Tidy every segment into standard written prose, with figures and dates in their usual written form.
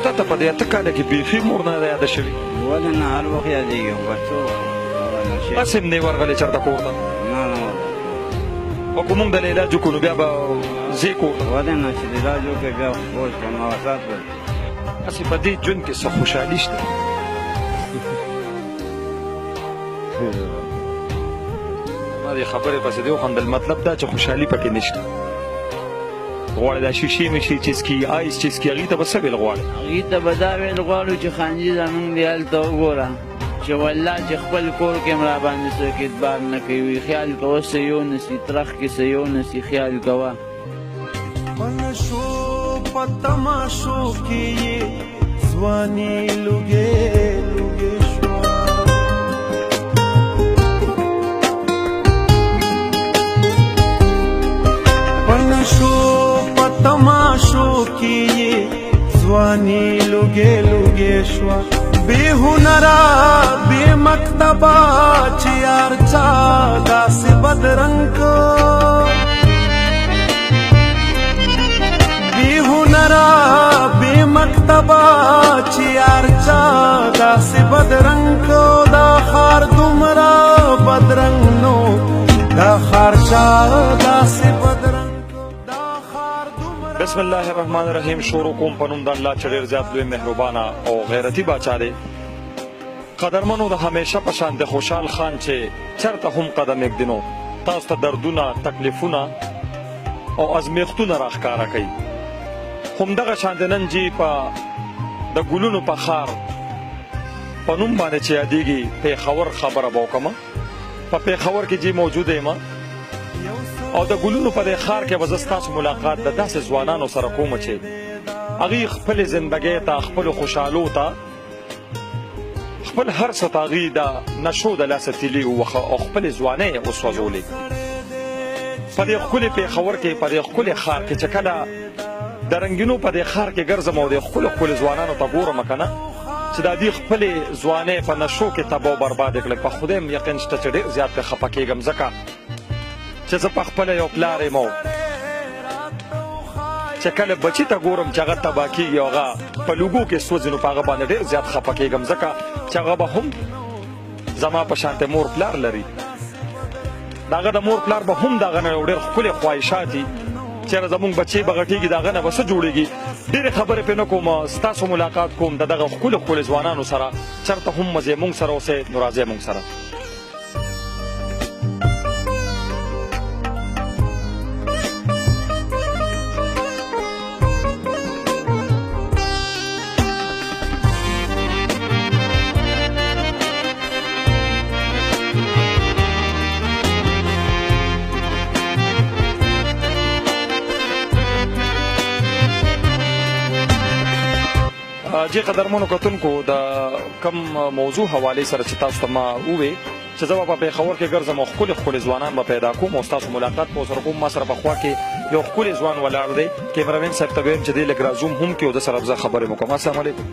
تا ته په دې اته کاله کې بیخي مور نه ده یاده شوې؟ ولې نه، هر وخت یادېږي، بس څه هسې هم نه یې ورغلی چېرته کور ته؟ نه نه او که مونږ د علاج وکړو نو بیا به ځې کور ته؟ ولې نه چې علاج وکړې بیا اوس په مواسات به هسې په دې ژوند کې څه خوشحالي شته؟ ما دې خبرې پسې دې وخندل، مطلب دا چې خوشحالي پکې نشته. غواړې دا شیشې میشې چیسکي آیس چیسکي هغې ته به څه ویل غواړې؟ هغې ته به دا ویل غواړو چې خانجي زمونږ دې هلته وګوره چې والله چې خپل کور کې هم راباندې څوک اعتبار نه کوي. خیال کوه څه یو نسي، ترخ کې څه یو نسي، خیال کوه. په نشو په تماشو کې یې ځواني لوګې لوګې شوه. په نشو په تماشو کې یې ځواني لوګې لوګې شوه. بے هنرا بے مکتبا چې یار چا داسې بدرنګ بے هنرا بے مکتبا چې یار چا داسې بدرنګ دا خار دومره بدرنګ نو دا خار چا داسې بدرنګ. بسم الله الرحمن الرحیم. شروع کوم په نوم د الله چې ډېر زیات لوی مهربانه او غیرتي باچا دی. قدرمنو د همیشه په شان د خوشحال خان چې چېرته هم قدم ایږدي تاسو ته دردونه، تکلیفونه او ازمیښتونه راښکاره کوي. همدغه شان د نن جي په د ګلونو په ښار په نوم باندې چې یادېږي پېښور خبره به وکړمه. په پېښور کې جي موجوده یم او د ګلونو په دې ښار کې به زه ستاسو ملاقات د داسې ځوانانو سره کوم چې هغوی خپلې زندګۍ ته، خپلو خوشحالو ته، خپل هر څه ته هغوی د نشو د لاسه تیلي ووښه او خپلې ځوانۍ یې وسوځولې. په دې ښکلي پېښور کې، په دې ښکلي ښار کې چې کله د رنګینو په دې ښار کې ګرځم او د ښکلو ښکلو ځوانانو ته ګورم که نه چې دا دوی خپلې ځوانۍ په نشو کې تباه و بربادې کړې، په خدای م یقین شته چې ډېر زیات پرې خفه کېږم، ځکه چې زه په خپله یو پلار یم او چې کله بچي ته ګورم چې هغه تباه کېږي او هغه په لوګو کې سوځي نو په هغه باندې ډېر زیات خفه کېږم، ځکه چې هغه به هم زما په شانتې مور پلار لري. د هغه د مور پلار به هم د هغه نه یو ډېر ښکلې خواهشات دي چېرې زمونږ بچې به غټېږي د هغه نه به څه جوړېږي. ډېرې خبرې پرې نه کوم، ستاسو ملاقات کوم د دغه ښکلو ښکلو ځوانانو سره. چېرته هم مزې مونږ سره اوسئ نو راځئ مونږ سره. جی قدرمنو کتونکو د کم موضوع حوالې سره چې تاسو ته ما ووې چې زه به په پېښور کې ګرځم او ښکلي ښکلي ځوانان به پیدا کوم او ستاسو ملاقات به ورسره کوم. ما سره په خوا کې یو ښکلی ځوان ولاړ دی. کیمرامین صاحب ته به ویم چې دی لږ رازوم هم کړي او د سره به زه خبرې م وکړم. السلام علیکم.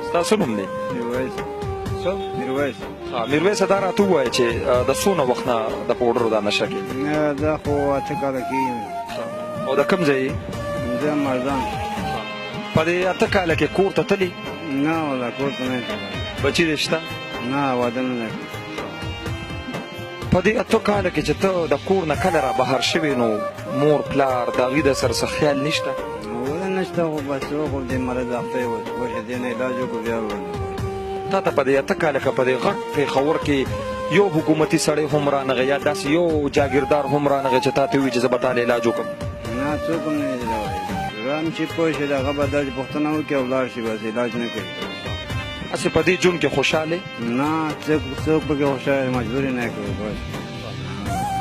ستاسو نوم دی؟ میرویس. میرویسه دا راته ووایه چې د څونه وخت نه د پوډرو دا نشه کې؟ دا خو اته کاله کېږي. او د کوم ځای یې؟ زه مردان. په دې اته کاله کې کور ته تلي؟ نه والله کور ته نه تللی. بچي دې شته؟ نه واده نه دی. په دې اتو کاله کې چې ته د کور نه کله را بهر شوې نو مور پلار د هغوی د سره څه خیال نشته؟ ولې نشته خو بس خو دې مرض اخته یې وشي دې نه علاج وکړو بیا تا ته په دې اته کاله کې په دې غټ پېښور کې یو حکومتي سړی هم رانغی یا داسې یو جاګیردار هم رانغی چې تا ته ووایي چې زه به تا له علاج وکړم؟ نه څوک هم نه دی راغلی. رام چې پوه شي د هغه به داسې پوښتنه وکړي او ولاړ شي بس علاج نه کوي. هسې په دې ژوند کې خوشحاله؟ نه څوک پکې خوشحاله مجبوري نه کوي. بس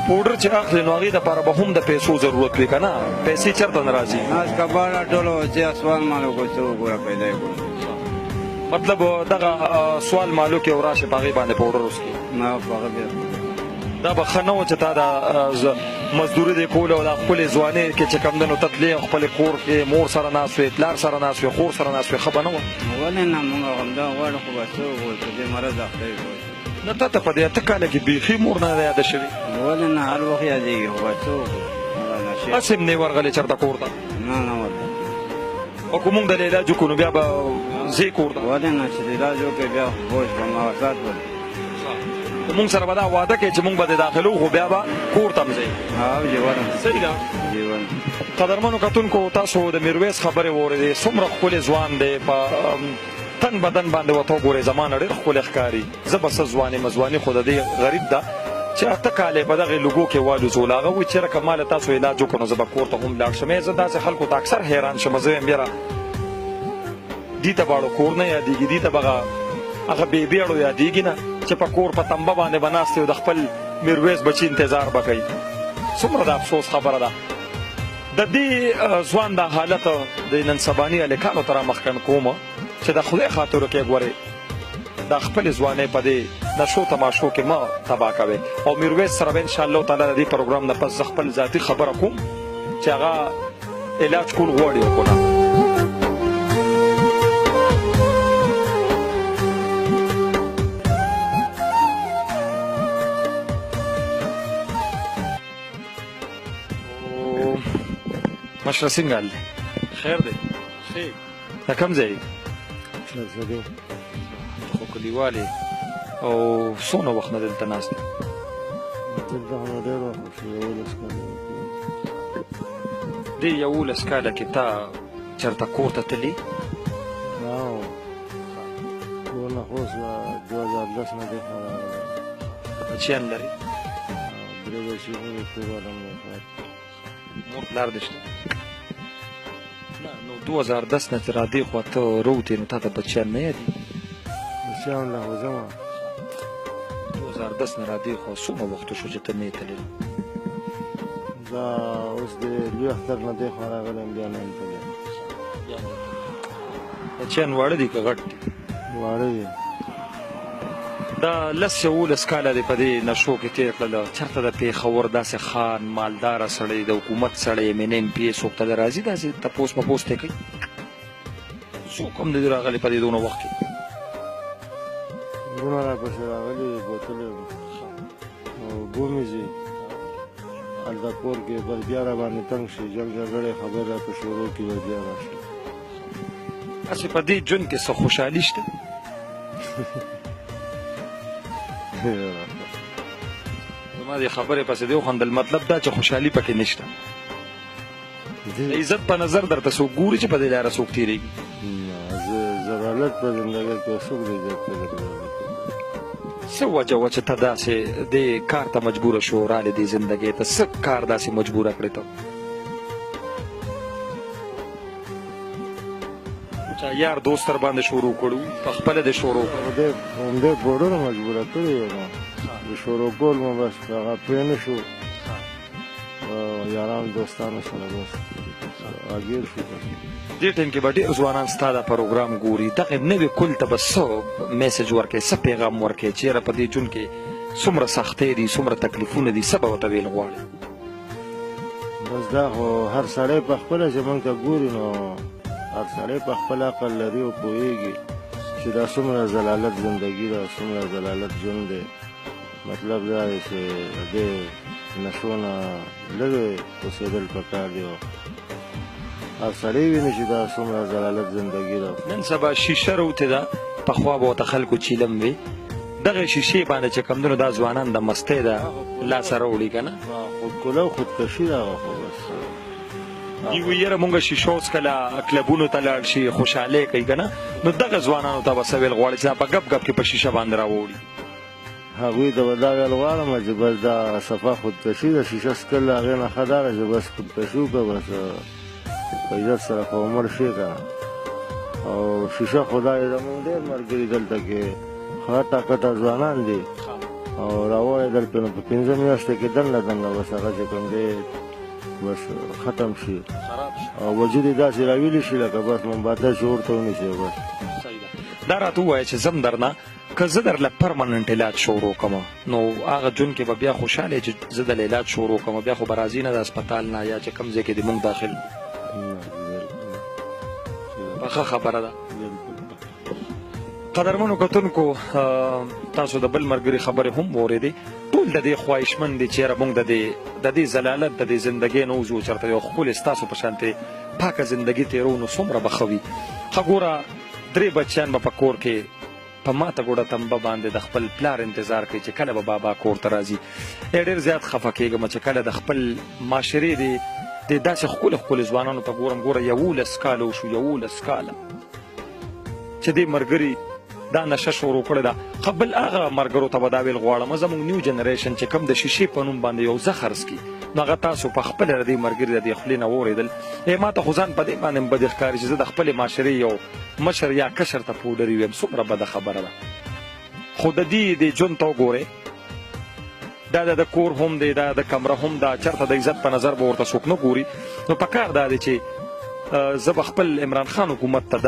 پوډر چې اخلي نو هغې دپاره به هم د پیسو ضرورت وي که نه؟ پیسې چېرته نه راځي؟ ناز کباړ راټولو چې سوال مالو کو څه وګوره پیدا یې کړو. مطلب دغه سوال مالو کې او راشي په هغې باندې پوډر وڅکي؟ نه په هغه بیا دا به ښه نه و چې تا دا مزدوري دې کوله او دا خپلې ځوانۍ کې چې کوم دی نو ته تلې او خپلې کور کې مور سره ناست وې، پلار سره ناست وې، خور سره ناست وې، ښه به نه وه؟ ولې نه مونږ همدا غواړو خو بس څه وګورو چې دې مرض اخته یې کړو. نه تا ته په دې اته کاله کې بیخي مور نه ده یاده شوې؟ ولې نه هر وخت یادېږي خو بس څه وګورو. هسې هم نه یې ورغلی چېرته کور ته؟ نه نه والله. او که مونږ د علاج وکړو نو بیا به ځې کور ته ولې نه چې علاج وکړې بیا بوج به مواسات ولې مونږ سره به دا وعده کوي چې مونږ به د داخلو خو بیا به کور ته هم ځئ جیوان صحیح ده جیوان قدرمنو کتونکو تاسو د میرویس خبرې واورېدې څومره ښکلی ځوان دی په تن بدن باندې ورته وګورئ زما نه ډېر ښکلی ښکاري زه به څه ځوانې مځواني خو د دې غریب ده چې 8 کال یې په دغې لوګو کې والوځول هغه وایي چېرې که ما له تاسو علاج وکړو نو زه به کور ته هم لاړ شم زه داسې خلکو ته اکثر حیران شم زه یم یاره دې ته باړو کور نه یادېږي دې ته به هغه بې بیړو یادېږي نه چې په کور په تمبه باندې به ناست او د خپل میرویس بچي انتظار به کوي څومره د افسوس خبره ده د دې ځوان دا حالت د نن سباني هلکانو ته رامخکن کومه چې د خدای خاطرو کې ګورئ دا خپلې ځوانۍ په دې نشو تماشو کې مه تباه کوئ او میرویس سره به انشاءالله تعالی د دې پروګرام نه پس زه خپل ذاتي خبره کوم چې هغه علاج کول غواړي او که نه مشره څنګه حال دی خیر دی د کوم ځای خو کلیوالې او څونه وخت نه دلته ناست دی دې 11 کاله کې تا چېرته کور ته تللي کور نه خو 2010 نه دی بچیان لري درې بچیان یې کور والا مو مور پلار دې شته نه نو 2010 نه چې رادې خوا ته روتې نو تا ته بچیان نه یادي بچیان لا خو زما 2010 نه رادې خوا څومره وخت شو چې ته نه یې تللی دا اوس د لوی اختر نه دی خوا راغلی یم بیا نه یم تللی بچیان واړه دي که غټ دي واړه دي دا 10-11 کاله دی په دې نشو کې تېر کړله چېرته د پېښور داسې خان مالداره سړی د حکومت سړی MNM PA څوک ته راځي داسې تپوس مپوس ته کوي څوک هم نه دي راغلی په دې دونه وخت کې وروڼه راپسې راغلي بوتلې او بومې ځي هلته کور کې بس بیا راباندې تنګ شي جنګ جګړې خبرې راته شروع کړي بس بیا راشي هسې په دې ژوند کې څه خوشحالي شته زما دې خبرې پسې دې وخندل مطلب دا چې خوشحالي پکې نشته د عزت په نظر درته څوک ګوري چې په دې لاره څوک تېرېږي زلالت په زندګۍ کې څوک د عزت په څه وجه وه چې ته داسې دې کار ته مجبوره شو رالې دې زندګۍ ته څه کار داسې مجبوره کړې ته چا یار دوست در باندې شروع کړو په خپله دې شروع کړو همدې بوډرو مجبوره کړې وه نو د شروع کول مو بس هغه پرې نه شو یارانو دوستانو سره بس اګیر شو دې ټایم کې به ډېر ځوانان ستا دا پروګرام ګوري دغې نوې کل ته به څه میسج ورکوې څه پیغام ورکوې چېرې په دې ژوند کې څومره سختۍ دي څومره تکلیفونه دي څه به ورته ویل غواړې بس دا خو هر سړی په خپله چې موږ ته ګوري نو هر سړی په خپل عقل لري او پوهېږي چې دا څومره ضلالت زندګي ده څومره ضلالت ژوند دی مطلب دا دی چې دې نشو نه لرې اوسېدل پکار دی هر سړی ویني چې دا څومره ضلالت زندګي ده نن سبا شیشه روتې ده پخوا به ورته خلکو چیلم وي دغې شیشې باندې چې کمدنو دا ځوانان د مستۍ ده لاسه راوړي که نه خودکله او خودکشي ده هغه خو بس دوی وایي یاره مونږ شیشه اوس کله کلبونو ته لاړ شي خوشحالۍ کوي که نه نو دغه ځوانانو ته به څه ویل غواړي چې دا په ګپ ګپ کې په شیشه باندې راوړي هغوی ته به دا ویل غواړم چې بس دا صفا خودکشي ده شیشه څکل د هغې نه ښه دا ده چې بس خودکشي وکړه بس په عزت سره خو عمر شي که نه او شیشه خو دا زمونږ ډېر ملګري دلته کې خټه کټه ځوانان دي او راوړېدل پرې نو په 5 میاشتې کې دنده بس هغه چې کوم دی بس ختم شي او وجود یې داسې راویلی شي لکه بس مومباتی چې ورته ونیسي بس دا راته ووایه چې زم درنه که زه درله پرمننټ علاج شروع کړم نو هغه ژوند کې به بیا خوشحاله چې زه د علاج شروع کړم بیا خو به راځي نه د هسپتال نه یا چې کوم ځای کې دې مونږ داخل پخه خبره ده قدرمنو کتونکو تاسو د بل ملګري خبرې هم واورېدې ټول د دې خواهشمند دي چې یاره مونږ د دې ضلالت د دې زندګۍ نه وځو چېرته یو ښکلې ستاسو په شانتې پاکه زندگی تیرو نو څومره به ښه وي. ښه ګوره 3 بچیان به په کور کې په ماته ګوډه تنبه باندې د خپل پلار انتظار کوي چې کله به بابا کور ته راځي. ډېر زیات خفه کېږم چې کله د خپل معاشرې د داسې ښکلو ښکلو ځوانانو ته ګورم. ګوره 11 کاله وشو 11 کاله چې دې ملګري دا نشه شروع کړې ده. ښه بل هغه ملګرو ته به دا ویل غواړم زموږ نیو جنریشن چې کوم د شیشې په نوم باندې یو زه خرڅ کړي نو هغه تاسو په خپله د دې ملګري د دې خولې نه واورېدل. ما ته خو ځان په دې باندې بد ښکاري چې زه د خپلې معاشرې یو مشر یا کشر ته پوډري ویم. څومره بده خبره ده. خو د دې د ژوند ته وګورئ دا د کور هم دی دا د کمره هم دا چېرته د عزت په نظر به ورته څوک نه ګوري. نو پکار دا دی چې زه به خپل عمران خان حکومت ته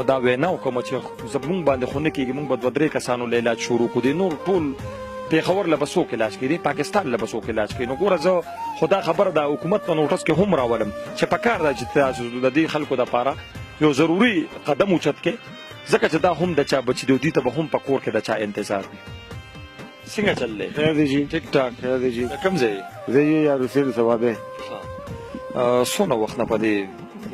دا وینا وکړم چې زموږ باندې خو نه کېږي. موږ به 2-3 کسانو له علاج شروع کړو. دې نور ټول پېښور له به څوک علاج کوي پاکستان له به څوک علاج کوي. نو ګوره زه خو دا خبره د حکومت په نوټس کې هم راولم چې پکار ده چې تاسو د دې خلکو دپاره یو ضروري قدم اوچت کړئ ځکه چې دا هم د چا بچي دی دوی ته به هم په کور کې د چا انتظار وي. څنګه چل دی؟ خیر دی جی. ټیک ټاک. خیر دی جی. د کوم ځای یې؟ زه یې یار حسین ثوابی. څونه وخت نه په دې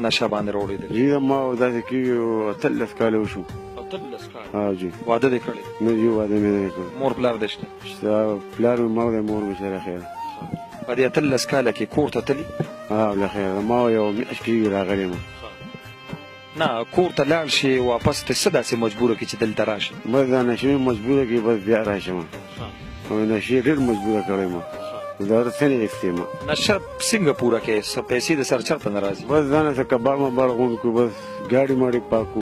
نشه باندې راوړېدل؟ جی ما داسې کېږي 13 کاله وشو. 13 کاله؟ ها جی. واده دې کړی؟ نه جی واده مې نه کړی. مور پلار دې شته؟ پلار مې ما دی مور مې سره خیر. په دې 13 کاله کې کور ته تلي؟ له خیر ما یو میاشت کېږي راغلی یم. نه کور ته لاړ شي واپس ته څه داسې مجبوره کړي چې دلته راشي؟ بس دا نشې مجبوره کړي بس بیا راشم. نشې ډېر مجبوره کړی ما دا څنګه افتیم نشه څنګه پوره کې پیسې د سر چرته نه راځي؟ بس ځان څه کباب ما بار غونډ کو بس ګاډي ماډي پاکو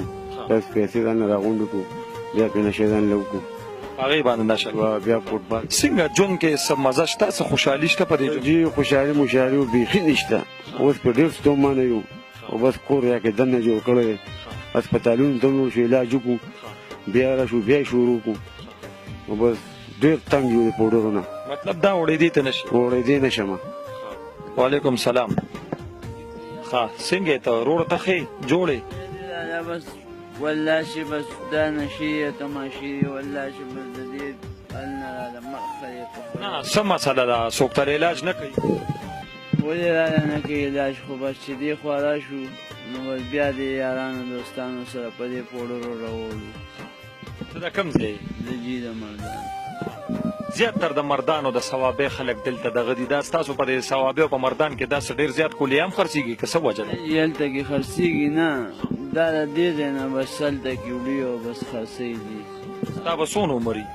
بس پیسې ځان راغونډ کو بیا په نشه ځان لوکو هغه باندې نشه بیا فوټبال. څنګه ژوند کې څه مزه شته څه خوشحالي شته په دې ژوند؟ جی خوشحالي مشاعري بیخي نشته. اوس په ډېر ستومانه یو او بس کور یا کې دننه جوړ کړی هسپتالونو ته ولاړو شو علاج وکړو بیا راشو بیا یې شروع کړو او بس ډېر تنګ یو د پوډرو نه. مطلب دا وړېدې ته نشي؟ وړېدې نه شم. وعلیکم سلام. ښه څنګه ته روړ ته ښې جوړې؟ بس والله چې بس دا نشي تماشي والله چې بس د دې حل نه راله مخه یې نه څه مسله ده څوک تر علاج نه کوي؟ ولې راله نه کوي علاج خو بس چې دې خوا راشو نو بس بیا د یارانو دوستانو سره په دې پوډرو راوړو. ته د کوم ځای؟ د جي د مردان. زیاتر د مردانو د ثوابې خلک دلته دغه دي. دا ستاسو په دې ثوابې او په مردان کې داسې ډېر زیات کولې هم خرڅېږي که څه وجه ده؟ هلته کې خرڅېږي نه دا د دې ځای نه بس هلته کې وړي او بس خرڅوي دي. ستا به څونه عمر وي؟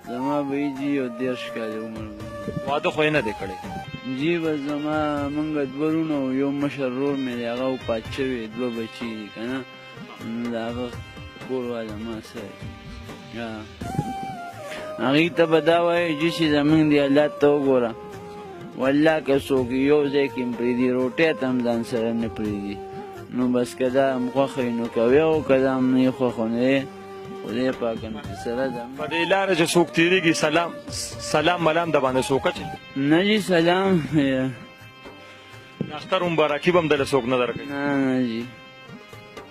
زما به یې جي یو 13 کاله عمر وي. واده خو یې نه دی کړی؟ جی بس زما موږ 2 ورونه او یو مشر ورور مې دی هغه وفات شوی 2 بچي دي که نه نو د هغه کور والا ما سره هغې ته به دا وایي جي چې زمونږ دې حالات ته وګوره والله که څوک یو ځای کې هم پرېږدي روټۍ ته هم ځان سره نه پرېږدي. نو بس که دا هم خوښه وي نو کوې او که دا هم نه یې خوښه نو یې خدای پاک هم سره ده. په دې لاره چې څوک تېرېږي سلام ملام د باندې څوک اچي؟ نه جي سلام اختر مبارکي به هم دله څوک نه درکوي؟ نه نه جي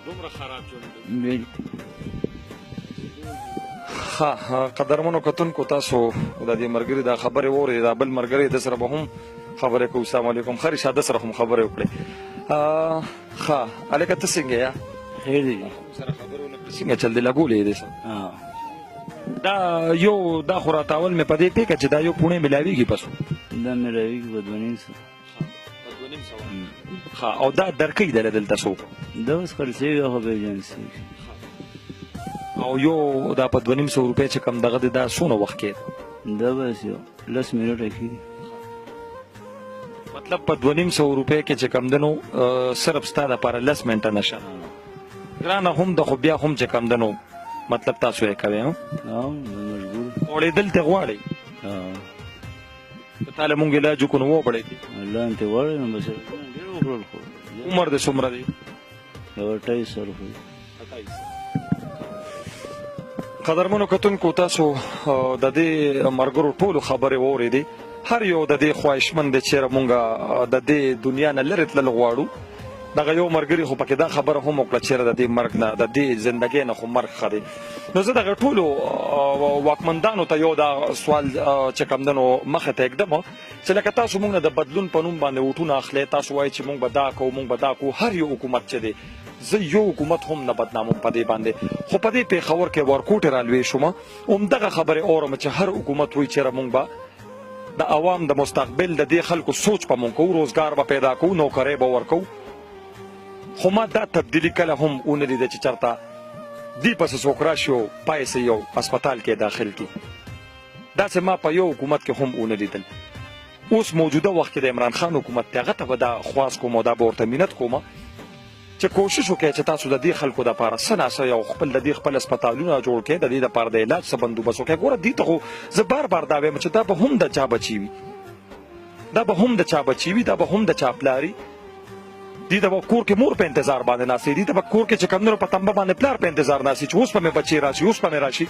دومره خراب ژوند دی. بلکل. ښه قدرمنو کتونکو تاسو د دې ملګري دا خبرې واورئ دا بل ملګری د سره به هم خبرې کوو. السلام علیکم. ښه رشاد سره هم خبرې وکړئ. ښه هلکه ته څنګه یې؟ خیر دی. سره خبرې ونه کړې څنګه چل دی لګولې یې دې سره؟ دا یو دا خو راته اول مې په دې پېکه چې دا یو پوڼې میلاوېږي پسو دا میلاوېږي په 2.5 سوه. ښه او دا درکوي دله دلته څوک؟ دا اوس خرڅېږي خو بیا جنسېږي او یو دا په 2.5 روپۍ چې کم دغه دی دا څونه وخت کې دا بس یو 10 منټه کېږي. مطلب په 2.5 روپۍ کې چې کم دی نو صرف ستا دپاره 10 منټه نشه ګرانه هم ده خو بیا هم چې کم دی نو مطلب تاسو یې کوئ مجبور غوړېدل ته غواړئ که تا له مونږ علاج وکړو نو وبړېدې الله انتې غواړئ نو بس ډېر وکړل خو عمر دې څومره دی؟ یو 28 سال خو قدرمنو کتونکو تاسو د دې ملګرو ټولو خبرې واورېدې. هر یو د دې خواهشمند دی چېرې مونږ د دې دنیا نه لرې تلل غواړو دغه یو ملګري خو پکې دا خبره هم وکړه چېرې د دې مرګ نه د دې زندګۍ نه خو مرګ ښه دی. نو زه دغه ټولو واکمندانو ته یو دا سوال چې کوم دی نو مخې ته ږدم چې لکه تاسو موږ نه د بدلون په نوم باندې ووټونه اخلئ، تاسو وایئ چې موږ به دا کوو موږ به دا کوو. هر یو حکومت چې دی زه یو حکومت هم نه بدنامم په دې باندې، خو په دې پېښور کې ورکوټې رالوی شومه همدغه خبرې اورم چې هر حکومت وایي چېرې موږ به د عوام د مستقبل د دې خلکو سوچ په موږ کوو، روزګار به پیدا کوو، نوکرۍ به ورکوو. خو ما دا تبدیلي کله هم ونه لیده چې چېرته دې پسې څوک راشي او پای سې یو هسپتال کې داخل کړي. داسې ما په یو حکومت کې هم ونه لیدل. اوس موجوده وخت کې د عمران خان حکومت دی، هغه ته به دا خواست کوم او دا به ورته منت کوم چې کوشش وکړئ چې تاسو د دې خلکو دپاره څه ناڅه یو خپل د دې خپل هسپتالونه جوړ کړئ، د دې دپاره د علاج څه بندوبست وکړئ. ګوره دې ته خو زه بار بار دا وایم چې دا به هم د چا بچي وي، دا به هم د چا بچي وي، دا به هم د چا پلاري. دې ته به کور کې مور په انتظار باندې ناستې، دې ته به کور کې چې کوم په تنبه باندې پلار په انتظار ناستې چې اوس به مې بچی راشي اوس به مې راشي.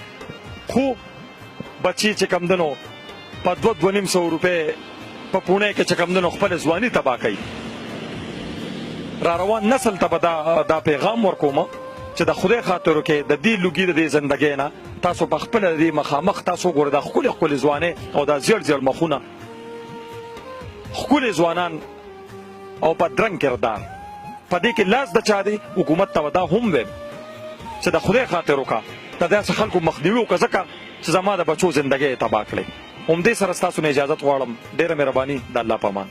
خو بچي چې کوم دی نو په 2,200 روپۍ په پوڼۍ کې چې کوم دی نو خپل ځواني تباه کوي. را روان نسل ته به دا پیغام ورکوم چې د خدای خاطر وکړئ د دې لوګي د دې زندګۍ نه تاسو په خپله د دې مخامخ تاسو ګورئ دا ښکلې ښکلې ځوانۍ او دا زیړ زیړ مخونه، ښکلې ځوانان او بدرنګ کردار، په دې کې لاس د چا دی؟ حکومت ته به دا هم ویم چې د خدای خاطر وکړه د داسې خلکو مخنیوي وکړه ځکه چې زما د بچو زندګۍ یې تباه کړې. همدې سره ستاسو نه اجازت غواړم. ډېره مهرباني، د الله په امان.